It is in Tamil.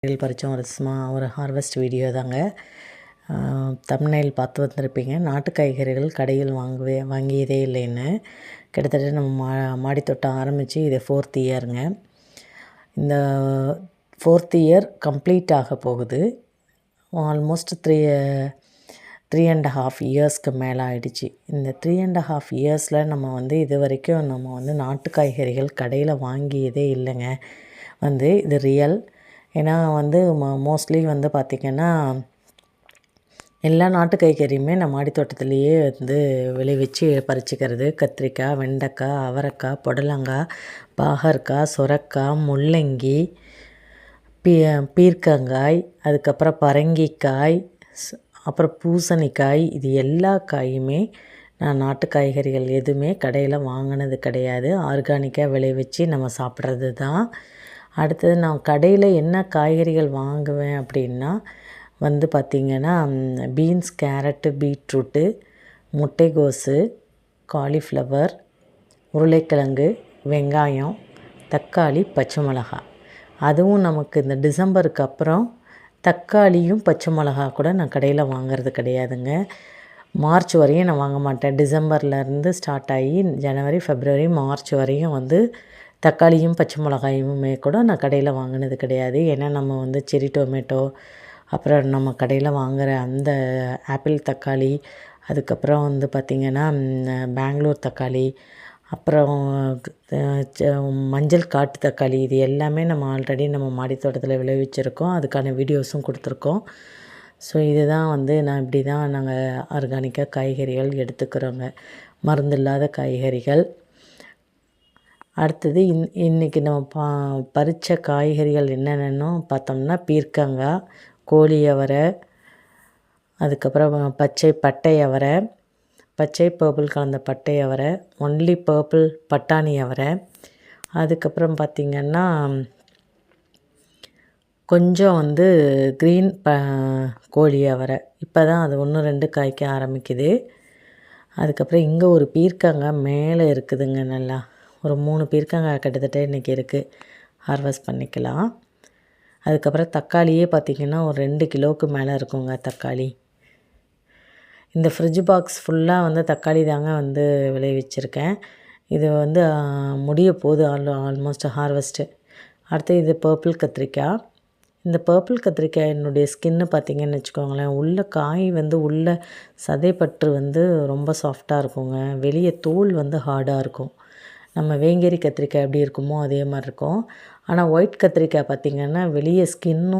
பறித்த ஒரு ஹார்வெஸ்ட் வீடியோ தாங்க. தம்ப்நெயில் பார்த்து வந்திருப்பீங்க. நாட்டு காய்கறிகள் கடையில் வாங்கியதே இல்லைன்னு. கிட்டத்தட்ட நம்ம மாடி தோட்டம் ஆரம்பித்து இது 4th இயருங்க. இந்த 4th இயர் கம்ப்ளீட் ஆக போகுது. ஆல்மோஸ்ட் 3.5 இயர்ஸ்க்கு மேலே ஆயிடுச்சு. இந்த 3.5 இயர்ஸில் நம்ம இது வரைக்கும் நம்ம நாட்டு காய்கறிகள் கடையில் வாங்கியதே இல்லைங்க. இது ரியல். ஏன்னா மோஸ்ட்லி பார்த்திங்கன்னா எல்லா நாட்டு காய்கறியுமே நான் மாடி தோட்டத்துலேயே விளைவிச்சு பறிச்சுக்கிறது. கத்திரிக்காய், வெண்டைக்காய், அவரைக்காய், புடலங்காய், பாகற்காய், சுரக்காய், முள்ளங்கி, பீர்க்கங்காய், அதுக்கப்புறம் பரங்கிக்காய், அப்புறம் பூசணிக்காய், இது எல்லா காயுமே நான் நாட்டு காய்கறிகள் எதுவுமே கடையில் வாங்கினது கிடையாது. ஆர்கானிக்காக விளைவிச்சு நம்ம சாப்பிட்றது தான். அடுத்தது நான் கடையில் என்ன காய்கறிகள் வாங்குவேன் அப்படின்னா பார்த்திங்கன்னா பீன்ஸ், கேரட்டு, பீட்ரூட்டு, முட்டைகோஸு, காலிஃப்ளவர், உருளைக்கிழங்கு, வெங்காயம், தக்காளி, பச்சை மிளகாய். அதுவும் நமக்கு இந்த டிசம்பருக்கு அப்புறம் தக்காளியும் பச்சை மிளகா கூட நான் கடையில் வாங்கிறது கிடையாதுங்க. மார்ச் வரையும் நான் வாங்க மாட்டேன். டிசம்பர்லேருந்து ஸ்டார்ட் ஆகி ஜனவரி, ஃபெப்ரவரி, மார்ச் வரையும் தக்காளியும் பச்சை மிளகாயுமே கூட நான் கடையில் வாங்கினது கிடையாது. ஏன்னா நம்ம செரி டொமேட்டோ, அப்புறம் நம்ம கடையில் வாங்குகிற அந்த ஆப்பிள் தக்காளி, அதுக்கப்புறம் பார்த்திங்கன்னா பெங்களூர் தக்காளி, அப்புறம் மஞ்சள் காட்டு தக்காளி, இது எல்லாமே நம்ம ஆல்ரெடி நம்ம மாடி தோட்டத்தில் விளைவிச்சிருக்கோம். அதுக்கான வீடியோஸும் கொடுத்துருக்கோம். ஸோ இதுதான் நான் இப்படி தான் நாங்கள் ஆர்கானிக்காக காய்கறிகள் எடுத்துக்கிறோங்க. மருந்து இல்லாத காய்கறிகள். அடுத்தது இன்றைக்கி நம்ம பறித்த காய்கறிகள் என்னென்னு பார்த்தோம்னா பீர்க்கங்காய், கோழி அவரை, அதுக்கப்புறம் பட்டை அவரை, பச்சை பர்பிள் கலந்த பட்டை அவரை, ஒன்லி பர்பிள் பட்டாணி அவரை, அதுக்கப்புறம் பார்த்திங்கன்னா கொஞ்சம் க்ரீன் கோழி அவரை. இப்போ தான் அது 1, 2 காய்க்க ஆரம்பிக்குது. அதுக்கப்புறம் இங்கே ஒரு பீர்க்கங்காய் மேலே இருக்குதுங்க. நல்லா ஒரு 3 பீர்க்கங்காய் கிட்டத்தட்ட இன்றைக்கி இருக்குது. ஹார்வெஸ்ட் பண்ணிக்கலாம். அதுக்கப்புறம் தக்காளியே பார்த்திங்கன்னா ஒரு 2 கிலோவுக்கு மேலே இருக்குங்க தக்காளி. இந்த ஃப்ரிட்ஜ் பாக்ஸ் ஃபுல்லாக தக்காளி தாங்க விளைவிச்சிருக்கேன். இது முடிய போகுது ஆல்மோஸ்ட் ஹார்வெஸ்ட்டு. அடுத்து இது பர்பிள் கத்திரிக்காய். இந்த பர்பிள் கத்திரிக்காயினுடைய ஸ்கின்னு பார்த்திங்கன்னு வச்சுக்கோங்களேன், உள்ள காய் உள்ள சதைப்பற்று ரொம்ப சாஃப்டாக இருக்குங்க. வெளியே தோல் ஹார்டாக இருக்கும். நம்ம வேங்கேரி கத்திரிக்காய் எப்படி இருக்குமோ அதே மாதிரி இருக்கும். ஆனால் ஒயிட் கத்திரிக்காய் பார்த்திங்கன்னா வெளியே ஸ்கின்னும்